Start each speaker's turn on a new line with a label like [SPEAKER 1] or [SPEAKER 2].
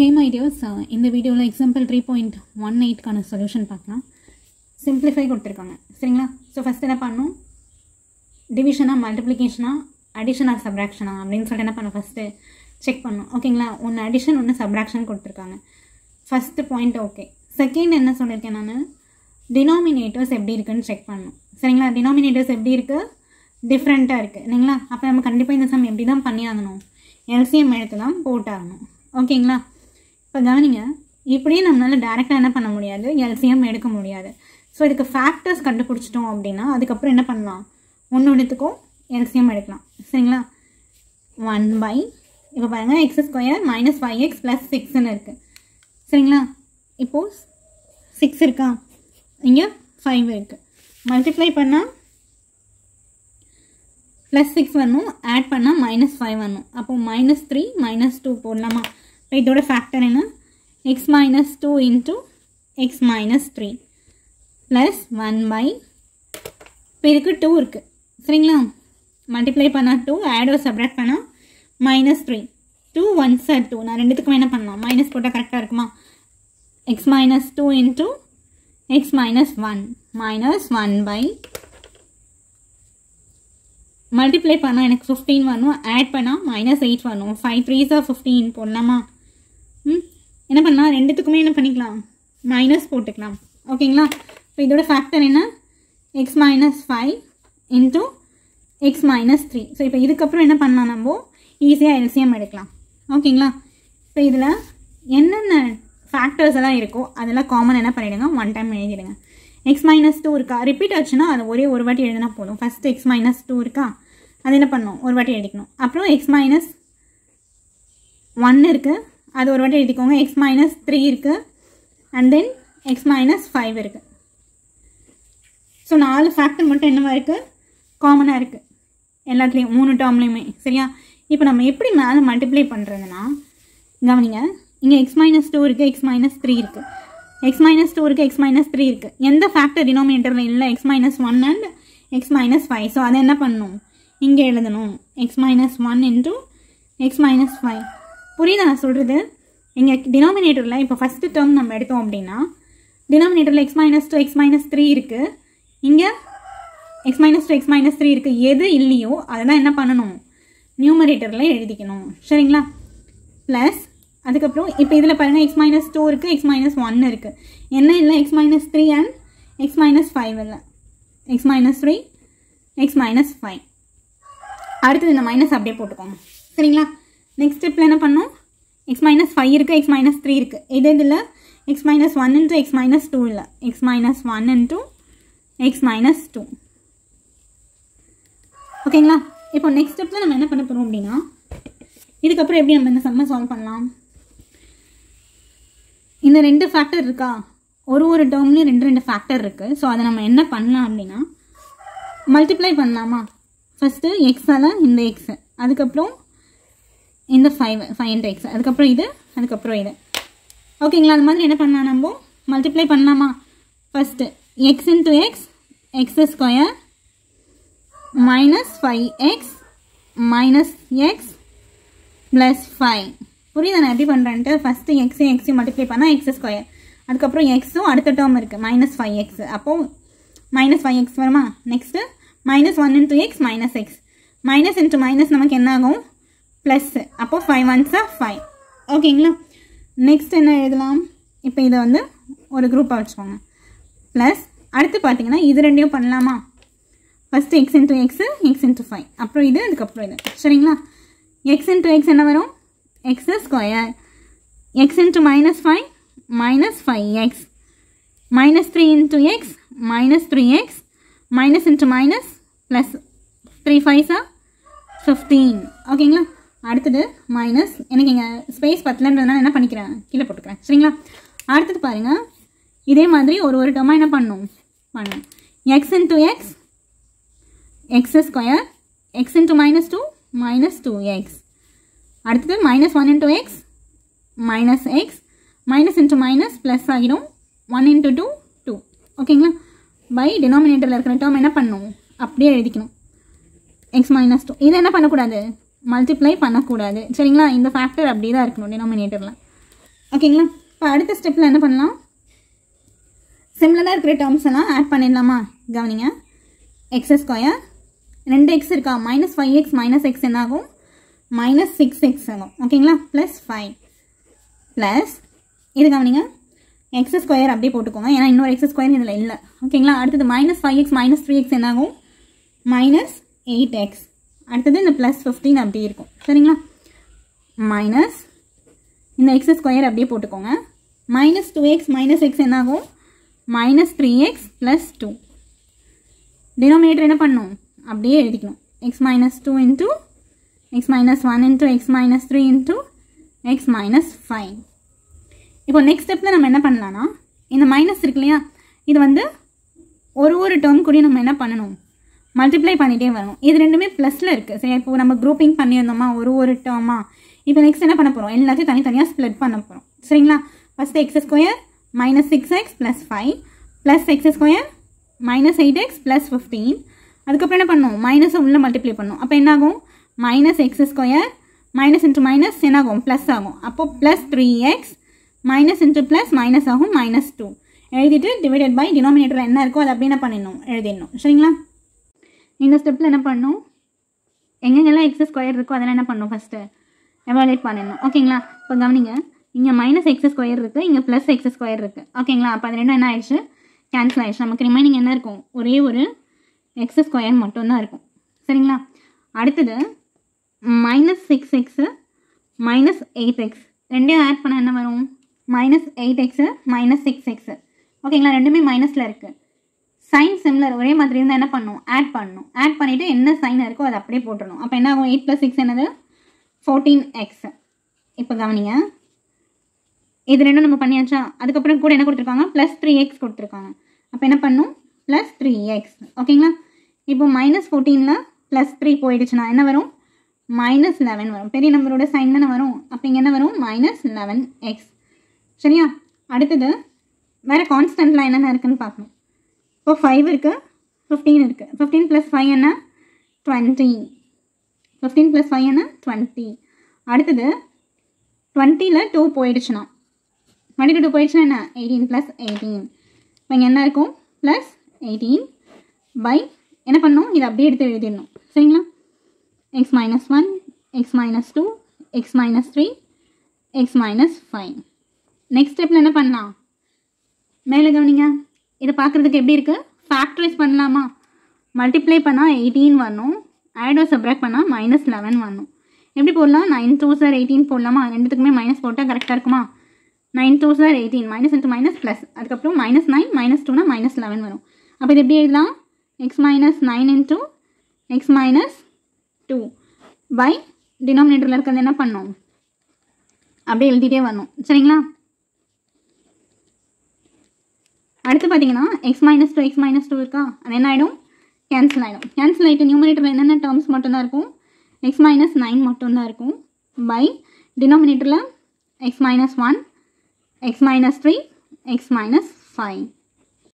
[SPEAKER 1] Hey my dears, இந்த வீடியோவில் example 3.18க்கான solution பார்க்கலாம். சிம்பிளிஃபை கொடுத்துருக்காங்க சரிங்களா. ஸோ ஃபஸ்ட் என்ன பண்ணணும், டிவிஷனா மல்டிப்ளிகேஷனா அடிஷனா சப்ராக்ஷனா அப்படின்னு சொல்லிட்டு என்ன பண்ணணும், ஃபஸ்ட்டு செக் பண்ணணும் ஓகேங்களா. ஒன்று அடிஷன் ஒன்று சப்ராக்ஷன் கொடுத்துருக்காங்க. First point okay. செகண்ட் என்ன சொல்லியிருக்கேன் நான், டினாமினேட்டர்ஸ் எப்படி இருக்குன்னு செக் பண்ணணும் சரிங்களா. டினாமினேட்டர்ஸ் எப்படி இருக்குது, டிஃப்ரெண்ட்டாக இருக்குது இல்லைங்களா. அப்போ நம்ம கண்டிப்பாக இந்த சம் எப்படி தான் பண்ணி ஆகணும், எல்சிஎம் எடுத்து தான் போட்டாகணும் ஓகேங்களா. இப்போ கவனிங்க, இப்படியே நம்மளால் டேரெக்டாக என்ன பண்ண முடியாது, எல்சிஎம் எடுக்க முடியாது. ஸோ இதுக்கு ஃபேக்டர்ஸ் கண்டுபிடிச்சிட்டோம் அப்படின்னா அதுக்கப்புறம் என்ன பண்ணலாம், ஒன்றுத்துக்கும் எல்சிஎம் எடுக்கலாம் சரிங்களா. 1/, இப்போ பாருங்கள் x² - 5x + 6ன்னு இருக்குது சரிங்களா. இப்போது 6 இருக்கா, இங்கே 5 இருக்குது. மல்டிப்ளை பண்ணால் +6 வரணும், ஆட் பண்ணால் -5 வரணும். அப்போது -3 - 2 போடலாமா. இப்போ இதோட ஃபேக்டர் என்ன, x - 2 × x - 3 + 1/, இப்போ இதுக்கு 2 இருக்குது சரிங்களா. மல்டிப்ளை பண்ணால் 2, ஆட் சப்ராக்ட் பண்ணால் -3. 2 1s are 2. நான் ரெண்டுத்துக்கும் என்ன பண்ணலாம், மைனஸ் போட்டால் கரெக்டாக இருக்குமா. x - 2 × x - 1 -1/, மல்டிப்ளை பண்ணால் எனக்கு 15 வரணும், ஆட் பண்ணால் -8 வரணும். 5 3s are 15 போடலாமா. என்ன பண்ணலாம், ரெண்டுத்துக்குமே என்ன பண்ணிக்கலாம், மைனஸ் போட்டுக்கலாம் ஓகேங்களா. இப்போ இதோட ஃபேக்டர் என்ன, x - 5 × x - 3. ஸோ இப்போ இதுக்கப்புறம் என்ன பண்ணலாம், நம்ம ஈஸியாக எல்சிஎம் எடுக்கலாம் ஓகேங்களா. இப்போ இதில் என்னென்ன ஃபேக்டர்ஸ் எல்லாம் இருக்கோ அதெல்லாம் காமன் என்ன பண்ணிவிடுங்க, 1 டைம் எழுதிடுங்க. x - 2 இருக்கா, ரிப்பீட் ஆச்சுன்னா அது ஒரே ஒரு வாட்டி எழுதினா போதும். ஃபஸ்ட்டு x - 2 இருக்கா, அது என்ன பண்ணணும், ஒரு வாட்டி எழுதிக்கணும். அப்புறம் x - 1 இருக்குது, அது ஒரு வாட்டி எழுதிக்கோங்க. x - 3 இருக்குது, அண்ட் தென் x - 5 இருக்குது. ஸோ 4 ஃபேக்டர் மட்டும் என்னவா இருக்குது, காமனாக இருக்குது எல்லாத்துலேயும் 3 டேர்ம்லேயுமே சரியா. இப்போ நம்ம எப்படி மேலே மல்டிப்ளை பண்ணுறதுன்னா, கவனிங்க, இங்கே x - 2 இருக்குது, x - 3 இருக்குது, x - 2 இருக்குது, x - 3 இருக்குது. எந்த ஃபேக்டர் டினாமினேட்டரில் இல்லை, x - 1 அண்ட் x - 5. ஸோ அதை என்ன பண்ணணும், இங்கே எழுதணும், x - 1 × x - 5. புரியுதா நான் சொல்கிறது. இங்கே டினாமினேட்டரில் இப்போ ஃபஸ்ட்டு டேர்ம் நம்ம எடுத்தோம் அப்படின்னா, டினாமினேட்டரில் x - 2 x - 3 இருக்குது, இங்கே x - 2 x - 3 இருக்குது. எது இல்லையோ அதை தான் என்ன பண்ணணும், நியூமரேட்டரில் எழுதிக்கணும் சரிங்களா. ப்ளஸ் அதுக்கப்புறம் இப்போ இதில் பாருங்கள், x - 2 இருக்குது, x - 1 இருக்குது. என்ன இல்லை, x - 3 அண்ட் x - 5 இல்லை, x - 3 x - 5. அடுத்தது இந்த மைனஸ் அப்படியே போட்டுக்கோங்க சரிங்களா. நெக்ஸ்ட் ஸ்டெப்பில் என்ன பண்ணோம், x - 5 இருக்குது, x - 3 இருக்குது. இது இதில் x - 1 × x - 2 இல்லை, x - 1 × x - 2 ஓகேங்களா. இப்போ நெக்ஸ்ட் ஸ்டெப்பில் நம்ம என்ன பண்ண போகிறோம் அப்படின்னா, இதுக்கப்புறம் எப்படி நம்ம இந்த சம்மை சால்வ் பண்ணலாம். இந்த 2 ஃபேக்டர் இருக்கா, ஒரு டேர்ம்லேயும் 2 ஃபேக்டர் இருக்குது. ஸோ அதை நம்ம என்ன பண்ணலாம் அப்படின்னா, மல்டிப்ளை பண்ணலாமா. ஃபஸ்ட்டு எக்ஸால் இந்த எக்ஸு, அதுக்கப்புறம் இந்த 5 × x, அதுக்கப்புறம் இது, அதுக்கப்புறம் இது ஓகேங்களா. அது மாதிரி என்ன பண்ணலாம், நம்ம மல்டிப்ளை பண்ணலாமா. First x × x x² - 5x - x + 5. புரியுதா நான் எப்படி பண்ணுறேன்ட்டு. ஃபஸ்ட்டு எக்ஸையும் மல்டிப்ளை பண்ணால் x², அதுக்கப்புறம் எக்ஸும் அடுத்த டேர்ம் இருக்குது -5x, அப்போது -5x வருமா. Next -1 × x - x, minus into minus நமக்கு என்ன ஆகும், ப்ளஸ்ஸு. அப்போது 5 1s are 5 ஓகேங்களா. நெக்ஸ்ட் என்ன எழுதலாம், இப்போ இதை வந்து ஒரு குரூப்பாக வச்சுக்கோங்க. ப்ளஸ் அடுத்து பார்த்தீங்கன்னா இது ரெண்டையும் பண்ணலாமா. ஃபஸ்ட்டு x × x x × 5, அப்புறம் இது, அதுக்கப்புறம் இது சரிங்களா. x × x என்ன வரும், x², x × -5 -5x, -3 × x -3x, minus into minus plus, 3 5s are 15 ஓகேங்களா. அடுத்தது மைனஸ், எனக்கு இங்கே ஸ்பேஸ் பத்தலன்றதுனால என்ன பண்ணிக்கிறேன், கீழே போட்டுக்கிறேன் சரிங்களா. அடுத்தது பாருங்கள், இதே மாதிரி ஒரு டேர்மாக என்ன பண்ணணும், x × x x² x × -2 -2x, அடுத்தது -1 × x -x, minus into minus plus ஆகிடும், 1 × 2 2 ஓகேங்களா. பை டினாமினேட்டரில் இருக்கிற டேர்ம் என்ன பண்ணணும், அப்படியே எழுதிக்கணும், x - 2. இதை என்ன பண்ணக்கூடாது, மல்டிப்ளை பண்ணக்கூடாது சரிங்களா. இந்த ஃபேக்டர் அப்படியே தான் இருக்கணும் டினாமினேட்டரில். ஓகேங்களா? இப்போ அடுத்த ஸ்டெப்பில் என்ன பண்ணலாம், சிமிலராக இருக்கிற டேர்ம்ஸ் எல்லாம் ஆட் பண்ணிடலாமா? கவனிங்க, எக்ஸ் ஸ்கொயர் 2x இருக்கா, -5x -x என்ன ஆகும், -6x ஆகும். ஓகேங்களா? ப்ளஸ் 5 ப்ளஸ் இது கவனிங்க, எக்ஸ் ஸ்கொயர் அப்படியே போட்டுக்கோங்க, ஏன்னா இன்னொரு எக்ஸ் ஸ்கொயர் இதில் இல்லை. ஓகேங்களா? அடுத்தது -5x -3x என்ன ஆகும், -8x. அடுத்தது இந்த ப்ளஸ் 15 அப்படியே இருக்கும். சரிங்களா? மைனஸ் இந்த எக்ஸ் ஸ்கொயர் அப்படியே போட்டுக்கோங்க, -2x -x என்ன ஆகும், -3x ப்ளஸ் 2. டினாமினேட்டர் என்ன பண்ணும், அப்படியே எழுதிக்கணும், x -2 into x -1 into x -3 into x -5. இப்போ நெக்ஸ்ட் ஸ்டெப்பில் நம்ம என்ன பண்ணலாம்னா, இந்த மைனஸ் இருக்கு இல்லையா, இது வந்து ஒரு டேர்ம் கூட நம்ம என்ன பண்ணணும், மல்டிப்ளை பண்ணிகிட்டே வரணும். இது ரெண்டுமே ப்ளஸில் இருக்குது. சரி, இப்போ நம்ம குரூப்பிங் பண்ணியிருந்தோமா ஒரு டேர்மா. இப்போ நெக்ஸ்ட் என்ன பண்ண போகிறோம், எல்லாத்தையும் தனித்தனியாக ஸ்ப்ளிட் பண்ண போகிறோம். சரிங்களா? First X square -6x plus 5 plus X square -8x plus 15. அதுக்கப்புறம் என்ன பண்ணணும், மைனஸை உள்ளே மல்டிப்ளை பண்ணணும். அப்போ என்னாகும், -x square minus into minus என்னாகும், ப்ளஸ் ஆகும். அப்போது plus 3x minus into plus minus ஆகும், -2 எழுதிட்டு டிவைடட் பை டினாமினேட்டர் என்ன இருக்கோ அதை அப்படியே என்ன பண்ணிடணும், எழுதிடணும். சரிங்களா? இந்த ஸ்டெப்பில் என்ன பண்ணணும், எங்கெங்கெல்லாம் எக்ஸ் ஸ்கொயர் இருக்கோ அதெல்லாம் என்ன பண்ணணும், ஃபஸ்ட்டு எவாலுவேட் பண்ணிடணும். ஓகேங்களா? இப்போ கவனிங்க, இங்கே -x ஸ்கொயர் இருக்குது, இங்கே ப்ளஸ் எக்ஸ் ஸ்கொயர் இருக்குது. ஓகேங்களா? அப்போ அது ரெண்டும் என்ன ஆயிடுச்சு, கேன்சல் ஆயிடுச்சு. நமக்கு ரிமைனிங் என்ன இருக்கும், ஒரே ஒரு எக்ஸ் ஸ்கொயர் மட்டும்தான் இருக்கும். சரிங்களா? அடுத்தது -6x -8x ரெண்டையும் ஆட் பண்ண என்ன வரும், -8x -6x. ஓகேங்களா? ரெண்டுமே மைனஸில் இருக்குது. சைன் சிம்லர் ஒரே மாதிரி இருந்தால் என்ன பண்ணணும், ஆட் பண்ணணும். ஆட் பண்ணிவிட்டு என்ன சைன் இருக்கோ அதை அப்படியே போட்டுடணும். அப்போ என்ன ஆகும், 8 + 6 என்னது, 14x. இப்போ கவனிங்க, இது ரெண்டும் நம்ம பண்ணியாச்சா. அதுக்கப்புறம் கூட என்ன கொடுத்துருக்காங்க, ப்ளஸ் 3x கொடுத்துருக்காங்க. அப்போ என்ன பண்ணும், ப்ளஸ் 3x. ஓகேங்களா? இப்போ -14ல் ப்ளஸ் 3 போயிடுச்சுன்னா என்ன வரும், -11 வரும். பெரிய நம்பரோட சைன் தானே வரும். அப்போ இங்கே என்ன வரும், -11x. சரியா? அடுத்தது வேறு கான்ஸ்டன்ட்லாம் என்னென்ன இருக்குதுன்னு பார்க்கணும். இப்போ 5 இருக்குது, 15 இருக்குது. 15 + 5 என்ன, 20. 15 + 5 என்ன, 20. அடுத்தது 20ல் 2 போயிடுச்சுன்னா, 22 போயிடுச்சுன்னா என்ன, 18 + 18. இப்போ இங்கே என்ன இருக்கும், +18 பை என்ன பண்ணணும், இதை அப்படியே எடுத்து எழுதிடணும். சரிங்களா? x -1 x -2 x -3 x -5. Next ஸ்டெப்பில் என்ன பண்ணலாம், மேலே கவனிங்க, இதை பார்க்குறதுக்கு எப்படி இருக்குது, ஃபேக்டரைஸ் பண்ணலாமா. மல்டிப்ளை பண்ணால் 18 வரணும், ஆடோ சப்ராக்ட் பண்ணால் -11 வரணும். எப்படி போடலாம், 9 2s are 18 போடலாமா. ரெண்டுத்துக்குமே மைனஸ் போட்டால் கரெக்டாக இருக்குமா. 9 2s are 18, minus into minus plus, அதுக்கப்புறம் -9 -2னா -11 வரும். அப்போ இது எப்படி எழுதலாம், x -9 into x -2 பை டினாமினேட்டரில் இருக்கிறது என்ன பண்ணணும், அப்படியே எழுதிட்டே வரணும். சரிங்களா? அடுத்து பார்த்தீங்கன்னா x -2 x -2 இருக்கா, அது என்ன ஆகிடும், கேன்சல் ஆகிடும். கேன்சல் ஆகிட்டு நியூமரேட்டரில் என்னென்ன டேர்ம்ஸ் மட்டும்தான் இருக்கும், x -9 மட்டும்தான் இருக்கும். பை டினாமினேட்டரில் x -1 x -3 x -5.